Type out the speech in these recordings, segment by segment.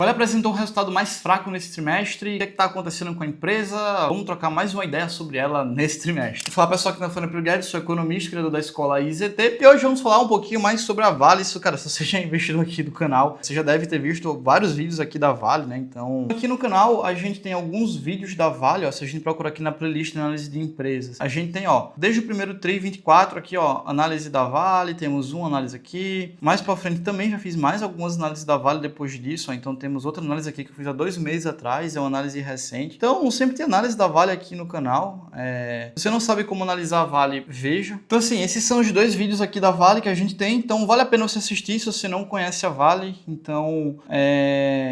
Vale apresentou um resultado mais fraco nesse trimestre. O que está acontecendo com a empresa? Vamos trocar mais uma ideia sobre ela nesse trimestre. Fala pessoal, aqui na Fernando Guedes, sou economista, criador da escola IZT. E hoje vamos falar um pouquinho mais sobre a Vale. Isso, cara, se você já é investidor aqui do canal, você já deve ter visto vários vídeos aqui da Vale, né? Então, aqui no canal a gente tem alguns vídeos da Vale, ó. Se a gente procurar aqui na playlist de análise de empresas, a gente tem, ó, desde o primeiro TRI 24 aqui, ó, análise da Vale, temos uma análise aqui. Mais pra frente também já fiz mais algumas análises da Vale depois disso, ó. Então temos outra análise aqui que eu fiz há 2 meses atrás, é uma análise recente. Então sempre tem análise da Vale aqui no canal. Se você não sabe como analisar a Vale, veja. Então assim, esses são os 2 vídeos aqui da Vale que a gente tem, então vale a pena você assistir se você não conhece a Vale. Então,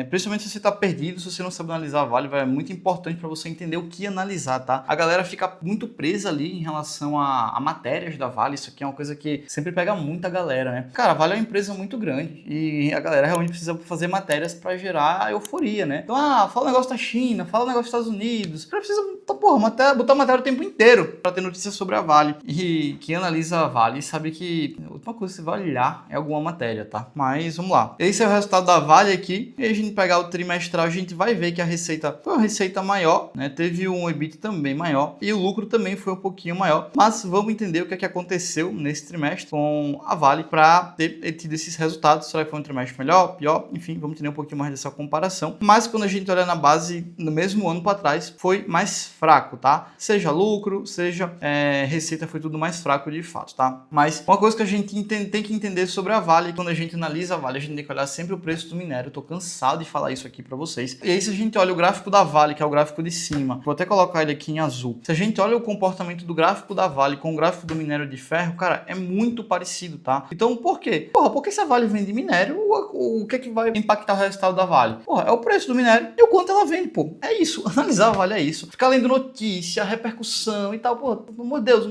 principalmente se você está perdido, se você não sabe analisar a Vale, é muito importante para você entender o que analisar, tá? A galera fica muito presa ali em relação a matérias da Vale, isso aqui é uma coisa que sempre pega muita galera, né? Cara, a Vale é uma empresa muito grande e a galera realmente precisa fazer matérias para gerar euforia, né? Então, fala um negócio da China, fala um negócio dos Estados Unidos. O cara precisa, botar matéria o tempo inteiro para ter notícias sobre a Vale. E quem analisa a Vale sabe que a última coisa que você vai olhar é alguma matéria, tá? Mas vamos lá. Esse é o resultado da Vale aqui. E a gente pegar o trimestral, a gente vai ver que a receita foi uma receita maior, né? Teve um EBIT também maior e o lucro também foi um pouquinho maior. Mas vamos entender o que é que aconteceu nesse trimestre com a Vale para ter tido esses resultados. Será que foi um trimestre melhor, pior? Enfim, vamos entender um pouquinho mais dessa comparação. Mas quando a gente olha na base, no mesmo ano para trás, foi mais fraco, tá? Seja lucro, seja receita, foi tudo mais fraco de fato, tá? Mas uma coisa que a gente tem que entender sobre a Vale, quando a gente analisa a Vale, a gente tem que olhar sempre o preço do minério. Eu tô cansado de falar isso aqui para vocês. E aí, se a gente olha o gráfico da Vale, que é o gráfico de cima, vou até colocar ele aqui em azul. Se a gente olha o comportamento do gráfico da Vale com o gráfico do minério de ferro, cara, é muito parecido, tá? Então, por quê? Porque se a Vale vende minério, o que é que vai impactar o resultado da Vale? É o preço do minério e o quanto ela vende, pô. É isso. Analisar a Vale é isso. Ficar lendo notícia, repercussão e tal, pelo amor de Deus,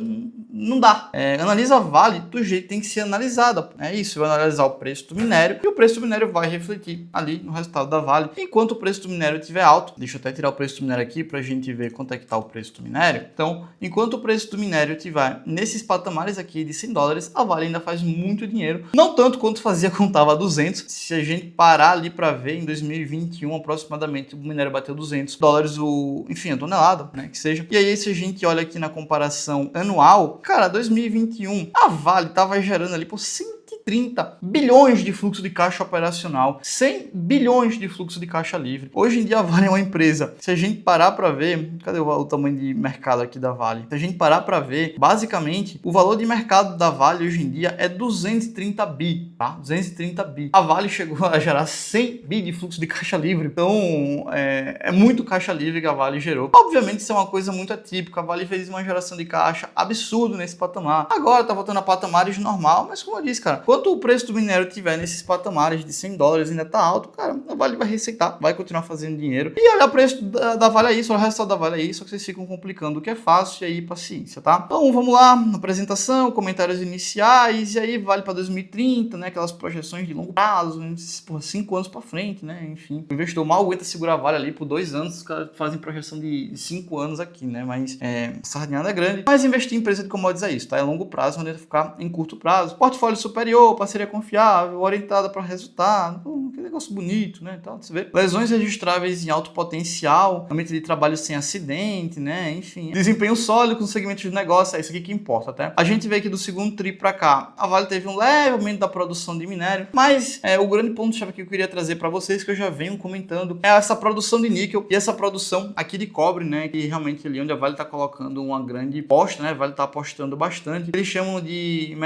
não dá. Analisa a Vale do jeito que tem que ser analisada. É isso. Vai analisar o preço do minério e o preço do minério vai refletir ali no resultado da Vale. Enquanto o preço do minério estiver alto, deixa eu até tirar o preço do minério aqui pra gente ver quanto é que tá o preço do minério. Então, enquanto o preço do minério estiver nesses patamares aqui de $100, a Vale ainda faz muito dinheiro. Não tanto quanto fazia quando tava a 200. Se a gente parar ali para ver, em 2021 aproximadamente o minério bateu $200, enfim, a tonelada, né, que seja. E aí se a gente olha aqui na comparação anual, cara, 2021 a Vale tava gerando ali por 130 bilhões de fluxo de caixa operacional, 100 bilhões de fluxo de caixa livre. Hoje em dia a Vale é uma empresa, se a gente parar para ver, cadê o tamanho de mercado aqui da Vale? Se a gente parar para ver, basicamente, o valor de mercado da Vale hoje em dia é 230 bi, tá? 230 bi. A Vale chegou a gerar 100 bi de fluxo de caixa livre. Então, é muito caixa livre que a Vale gerou. Obviamente, isso é uma coisa muito atípica. A Vale fez uma geração de caixa absurdo nesse patamar. Agora tá voltando a patamares normal, mas como eu disse, cara, quanto o preço do minério tiver nesses patamares de $100 ainda tá alto, cara, a Vale vai receitar, vai continuar fazendo dinheiro. E olha o preço da Vale aí, só o resultado da Vale aí, só que vocês ficam complicando o que é fácil e aí paciência, tá? Então vamos lá, apresentação, comentários iniciais, e aí Vale para 2030, né? Aquelas projeções de longo prazo, por 5 anos para frente, né? Enfim, o investidor mal aguenta segurar a Vale ali por 2 anos, os caras fazem projeção de 5 anos aqui, né? Mas sardinhada é grande. Mas investir em empresa de commodities é isso, tá? É longo prazo, não é ficar em curto prazo. Portfólio superior, parceria confiável, orientada para resultado, que negócio bonito, né? Então, você vê. Lesões registráveis em alto potencial, ambiente de trabalho sem acidente, né? Enfim, desempenho sólido com segmentos de negócio, é isso aqui que importa, tá? A gente vê que do segundo TRI para cá, a Vale teve um leve aumento da produção de minério, mas o grande ponto-chave que eu queria trazer para vocês, que eu já venho comentando, é essa produção de níquel e essa produção aqui de cobre, né? Que realmente ali onde a Vale está colocando uma grande aposta, né? A Vale está apostando bastante. Eles chamam de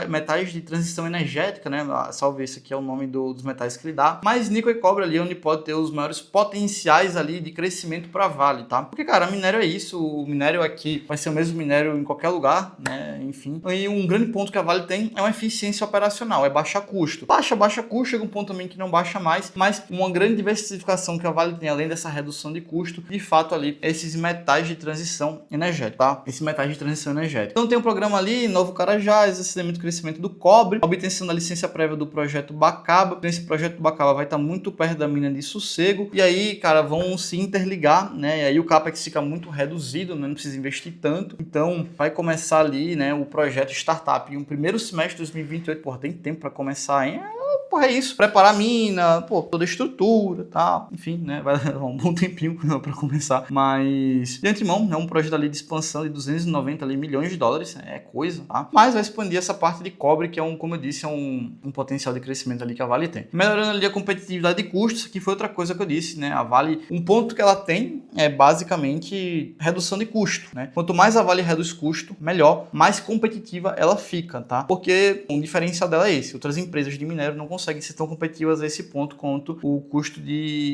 metais de transição energética, né? Salve, esse aqui é o nome dos metais que ele dá. Mas níquel e cobre ali onde pode ter os maiores potenciais ali de crescimento para a Vale, tá? Porque, cara, minério é isso. O minério aqui vai ser o mesmo minério em qualquer lugar, né? Enfim. E um grande ponto que a Vale tem é uma eficiência operacional, é baixar custo. Baixa custo, chega um ponto também que não baixa mais, mas uma grande diversificação que a Vale tem, além dessa redução de custo, de fato ali, esses metais de transição energética, tá? Esses metais de transição energética. Então tem um programa ali, Novo Carajás, aceleramento do crescimento do cobre, obtenção da licença prévia do projeto Bacaba. Então esse projeto Bacaba vai estar muito perto da mina de Sossego, e aí, cara, vão se interligar, né? E aí o CAPEX fica muito reduzido, né? Não precisa investir tanto. Então vai começar ali, né, o projeto Startup em um primeiro semestre de 2028, porra, tem tempo para começar, hein? pô, é isso. Preparar a mina, pô, toda a estrutura e tal. Enfim, né? Vai levar um bom tempinho para começar. Mas, de antemão, é um projeto ali de expansão de 290 ali, milhões de dólares. É coisa, tá? Mas vai expandir essa parte de cobre, que é como eu disse, é um potencial de crescimento ali que a Vale tem. Melhorando ali a competitividade de custos, que foi outra coisa que eu disse, né? A Vale, um ponto que ela tem é basicamente redução de custo, né? Quanto mais a Vale reduz custo, melhor, mais competitiva ela fica, tá? Porque um diferencial dela é esse. Outras empresas de minério não conseguem ser tão competitivas a esse ponto quanto o custo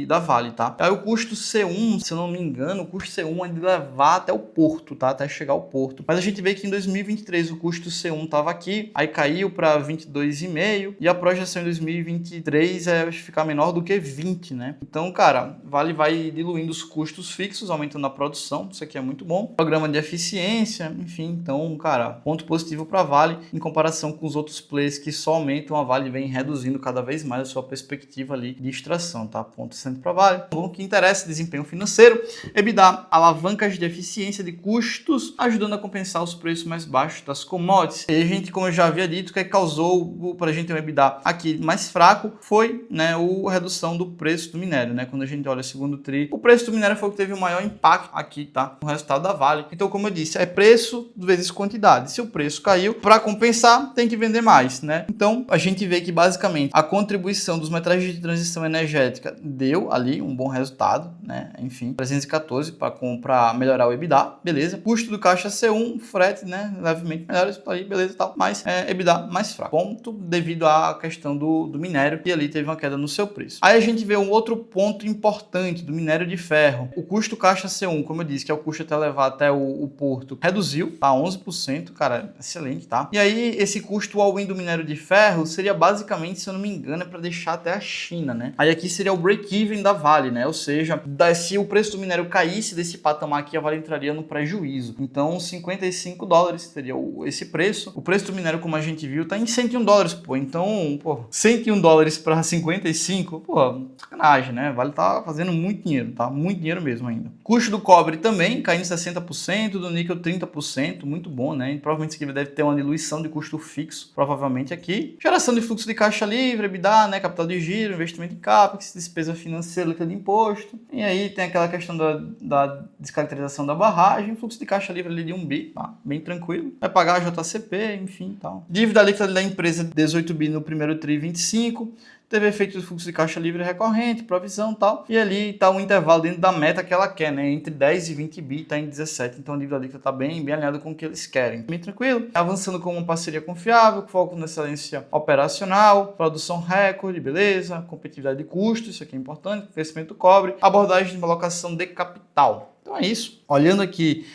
da Vale, tá? Aí o custo C1, se eu não me engano, o custo C1 é de levar até o porto, tá? Até chegar ao porto. Mas a gente vê que em 2023 o custo C1 estava aqui, aí caiu para 22,5 e a projeção em 2023 é ficar menor do que 20, né? Então, cara, Vale vai diluindo os custos fixos, aumentando a produção, isso aqui é muito bom. Programa de eficiência, enfim, então, cara, ponto positivo para Vale em comparação com os outros players que só aumentam, a Vale vem reduzindo cada vez mais a sua perspectiva ali de extração, tá? Ponto sempre para Vale. Bom, o que interessa, desempenho financeiro, EBITDA, alavancas de eficiência de custos, ajudando a compensar os preços mais baixos das commodities. E a gente, como eu já havia dito, que causou para a gente ter um EBITDA aqui mais fraco foi, né, a redução do preço do minério, né? Quando a gente olha o segundo tri, o preço do minério foi o que teve o maior impacto aqui, tá? No resultado da Vale. Então, como eu disse, é preço vezes quantidade. Se o preço caiu, para compensar, tem que vender mais, né? Então, a gente vê que basicamente a contribuição dos metais de transição energética deu ali um bom resultado, né? Enfim, 314 para melhorar o EBITDA, beleza? Custo do caixa C1, frete, né? Levemente melhor, isso aí, beleza e tal, mas EBITDA mais fraco. Ponto devido à questão do minério, que ali teve uma queda no seu preço. Aí a gente vê um outro ponto importante do minério de ferro. O custo caixa C1, como eu disse, que é o custo até levar até o porto, reduziu, tá? 11%, cara, excelente, tá? E aí, esse custo all-in do minério de ferro seria basicamente, se eu não me engano, é para deixar até a China, né? Aí aqui seria o break-even da Vale, né? Ou seja, se o preço do minério caísse desse patamar aqui, a Vale entraria no prejuízo. Então, 55 dólares seria esse preço. O preço do minério, como a gente viu, tá em 101 dólares, pô. Então, pô, 101 dólares para 55, pô, sacanagem, né? Vale tá fazendo muito dinheiro, tá? Muito dinheiro mesmo ainda. Custo do cobre também caindo 60%, do níquel 30%, muito bom, né? E provavelmente isso aqui deve ter uma diluição de custo fixo, provavelmente aqui. Geração de fluxo de caixa livre, EBITDA, né? Capital de giro, investimento em CAPEX, despesa financeira, líquida de imposto. E aí tem aquela questão da descaracterização da barragem, fluxo de caixa livre ali de 1 bi, tá? Bem tranquilo. Vai pagar a JCP, enfim, tal. Dívida líquida da empresa 18 bi no primeiro tri 25. Teve efeito de fluxo de caixa livre recorrente, provisão e tal. E ali está um intervalo dentro da meta que ela quer, né? Entre 10 e 20 bi, está em 17. Então a dívida líquida está bem alinhada com o que eles querem. Bem tranquilo. Avançando com uma parceria confiável, foco na excelência operacional, produção recorde, beleza, competitividade de custos, isso aqui é importante, crescimento do cobre, abordagem de alocação de capital. Então é isso. Olhando aqui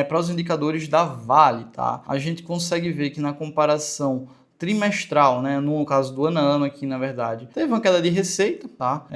para os indicadores da Vale, tá? A gente consegue ver que na comparação trimestral, né? No caso do ano a ano aqui, na verdade, teve uma queda de receita, tá?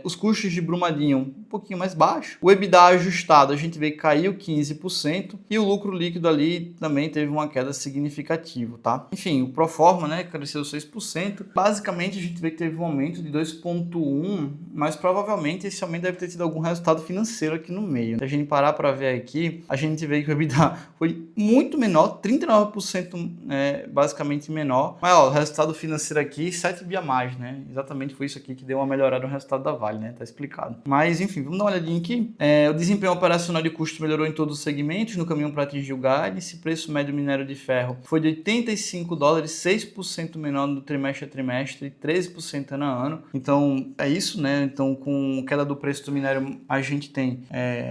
Os custos de Brumadinho um pouquinho mais baixo. O EBITDA ajustado, a gente vê que caiu 15% e o lucro líquido ali também teve uma queda significativa, tá? Enfim, o Proforma, né, cresceu 6%. Basicamente, a gente vê que teve um aumento de 2,1%, mas provavelmente esse aumento deve ter tido algum resultado financeiro aqui no meio. Se a gente parar para ver aqui, a gente vê que o EBITDA foi muito menor, 39% basicamente menor. Mas ó, o resultado financeiro aqui, 7 bi a mais, né? Exatamente foi isso aqui que deu uma melhorada no resultado da Vale, né? Tá explicado. Mas enfim, vamos dar uma olhadinha aqui. O desempenho operacional de custo melhorou em todos os segmentos, no caminho para atingir o guidance. Preço médio do minério de ferro foi de 85 dólares, 6% menor no trimestre a trimestre, 13% ano a ano. Então, é isso, né? Então, com queda do preço do minério, a gente tem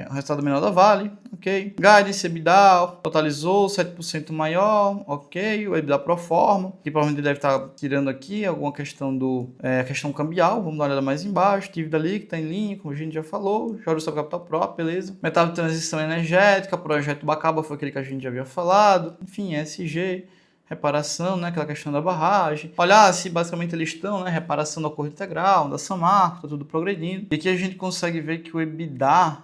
o resultado menor da Vale, ok? Guidance, EBITDA, totalizou 7% maior, ok? O EBITDA pro forma, que provavelmente deve estar tirando aqui alguma questão questão cambial. Vamos dar uma olhada mais embaixo. Dívida líquida em linha, como a gente já falou. Juros sobre capital próprio, beleza. Metal de transição energética, projeto Bacaba foi aquele que a gente já havia falado. Enfim, ESG, reparação, né? Aquela questão da barragem. Olhar se basicamente eles estão, né? Reparação do acordo integral, da Samarco, tá tudo progredindo. E aqui a gente consegue ver que o EBITDA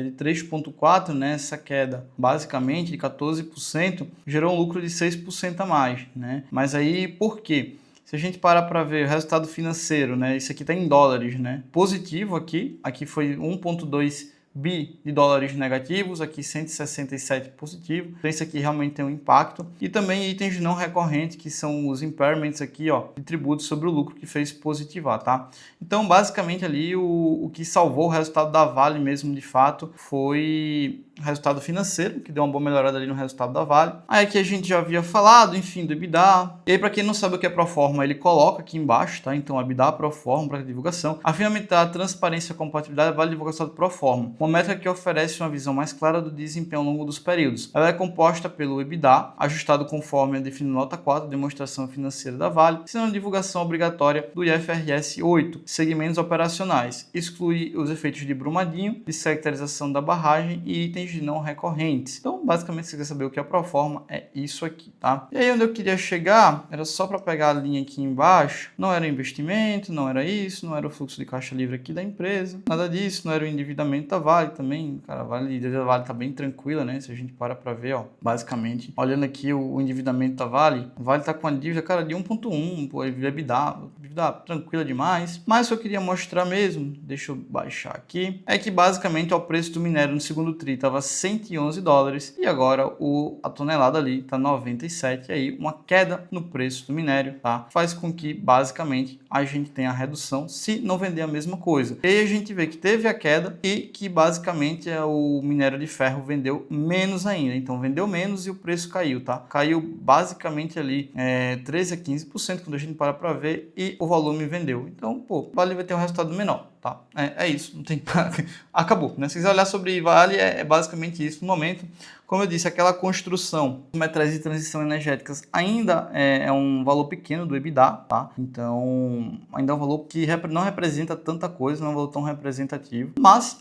de 3,4, né? Essa queda basicamente de 14%, gerou um lucro de 6% a mais, né? Mas aí, por quê? Se a gente parar para ver o resultado financeiro, né? Isso aqui está em dólares, né? Positivo aqui foi 1,2 bi de dólares negativos, aqui 167 positivo, então isso aqui realmente tem um impacto, e também itens não recorrentes, que são os impairments aqui, ó, de tributos sobre o lucro, que fez positivar, tá? Então, basicamente ali, o que salvou o resultado da Vale mesmo, de fato, foi o resultado financeiro, que deu uma boa melhorada ali no resultado da Vale. Aí aqui a gente já havia falado, enfim, do EBITDA. E aí, para quem não sabe o que é Proforma, ele coloca aqui embaixo, tá? Então, EBITDA, Proforma para divulgação. A fim de aumentar a transparência e a compatibilidade, Vale divulga o resultado Proforma, uma métrica que oferece uma visão mais clara do desempenho ao longo dos períodos. Ela é composta pelo EBITDA, ajustado conforme a definida nota 4, demonstração financeira da Vale, sendo a divulgação obrigatória do IFRS 8, segmentos operacionais. Exclui os efeitos de Brumadinho, de sectorização da barragem e itens não recorrentes. Então, basicamente, se você quer saber o que é a Proforma, é isso aqui, tá? E aí, onde eu queria chegar, era só para pegar a linha aqui embaixo, não era investimento, não era isso, não era o fluxo de caixa livre aqui da empresa, nada disso, não era o endividamento da Vale também, cara, a Vale tá bem tranquila, né? Se a gente para ver, ó, basicamente, olhando aqui o endividamento da Vale, a Vale tá com a dívida, cara, de 1.1, pô, EBITDA tranquila demais, mas eu queria mostrar mesmo, deixa eu baixar aqui, é que basicamente ó, o preço do minério no segundo tri estava 111 dólares e agora a tonelada ali está 97, e aí uma queda no preço do minério, tá? Faz com que basicamente a gente tenha a redução se não vender a mesma coisa. E aí a gente vê que teve a queda e que basicamente o minério de ferro vendeu menos ainda, então vendeu menos e o preço caiu, tá? Caiu basicamente ali 13 a 15% quando a gente para ver e o volume vendeu. Então, pô, Vale vai ter um resultado menor, tá? É isso, não tem acabou, né? Se quiser olhar sobre Vale, é basicamente isso no momento. Como eu disse, aquela construção de metas de transição energéticas ainda é um valor pequeno do EBITDA, tá? Então, ainda é um valor que não representa tanta coisa, não é um valor tão representativo, mas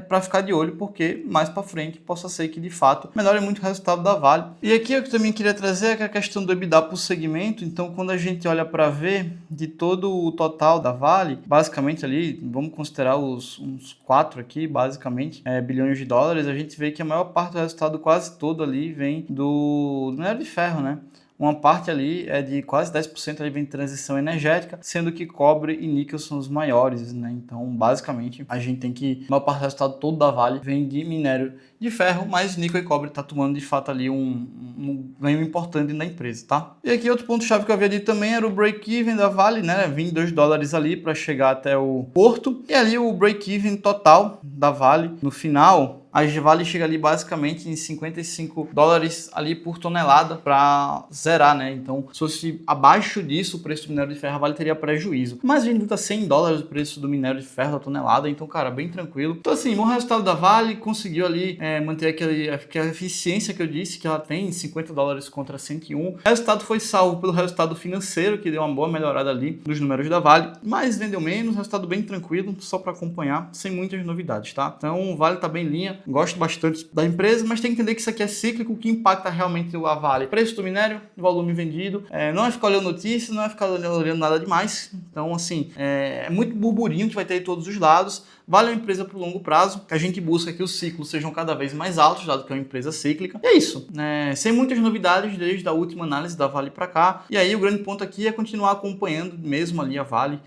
para ficar de olho, porque mais para frente possa ser que de fato melhore muito o resultado da Vale. E aqui eu também queria trazer a questão do EBITDA por segmento. Então, quando a gente olha para ver de todo o total da Vale, basicamente ali, vamos considerar uns 4 aqui, basicamente, bilhões de dólares, a gente vê que a maior parte do resultado quase todo ali vem do minério de ferro, né? Uma parte ali é de quase 10% ali vem de transição energética, sendo que cobre e níquel são os maiores, né? Então, basicamente, a gente tem que a maior parte do resultado todo da Vale vem de minério de ferro, mas níquel e cobre tá tomando de fato ali um ganho importante na empresa, tá? E aqui outro ponto chave que eu havia dito também era o break-even da Vale, né? 22 dólares ali para chegar até o porto, e ali o break-even total da Vale no final. A Vale chega ali basicamente em 55 dólares ali por tonelada para zerar, né? Então, se fosse abaixo disso, o preço do minério de ferro, a Vale teria prejuízo. Mas a gente tá 100 dólares o preço do minério de ferro da tonelada, então, cara, bem tranquilo. Então, assim, bom resultado da Vale, conseguiu ali manter aquela eficiência que eu disse que ela tem, 50 dólares contra 101. O resultado foi salvo pelo resultado financeiro, que deu uma boa melhorada ali nos números da Vale, mas vendeu menos, resultado bem tranquilo, só para acompanhar, sem muitas novidades, tá? Então, o Vale tá bem em linha. Gosto bastante da empresa, mas tem que entender que isso aqui é cíclico, que impacta realmente a Vale. Preço do minério, volume vendido, não é ficar olhando notícias, não é ficar olhando nada demais. Então, assim, é muito burburinho que vai ter de todos os lados. Vale é uma empresa para o longo prazo, que a gente busca que os ciclos sejam cada vez mais altos, dado que é uma empresa cíclica. E é isso, sem muitas novidades desde a última análise da Vale para cá. E aí o grande ponto aqui é continuar acompanhando mesmo ali a Vale.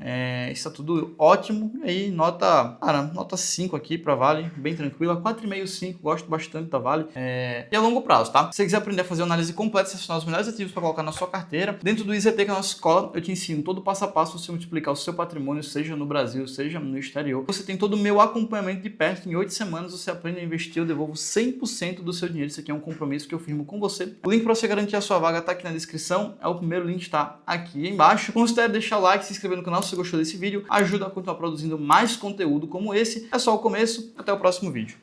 Está tudo ótimo. E aí nota 5 aqui para Vale, bem tranquila, 4,5, 5, gosto bastante da Vale. E a longo prazo, tá? Se você quiser aprender a fazer uma análise completa, selecionar os melhores ativos para colocar na sua carteira, dentro do IZT, que é a nossa escola, eu te ensino todo o passo a passo você multiplicar o seu patrimônio, seja no Brasil, seja no exterior. Você tem todo o meu acompanhamento de perto. Em 8 semanas você aprende a investir, eu devolvo 100% do seu dinheiro. Isso aqui é um compromisso que eu firmo com você. O link para você garantir a sua vaga está aqui na descrição. O primeiro link está aqui embaixo. Considere deixar o like, se inscrever no canal se você gostou desse vídeo. Ajuda a continuar produzindo mais conteúdo como esse. É só o começo. Até o próximo vídeo.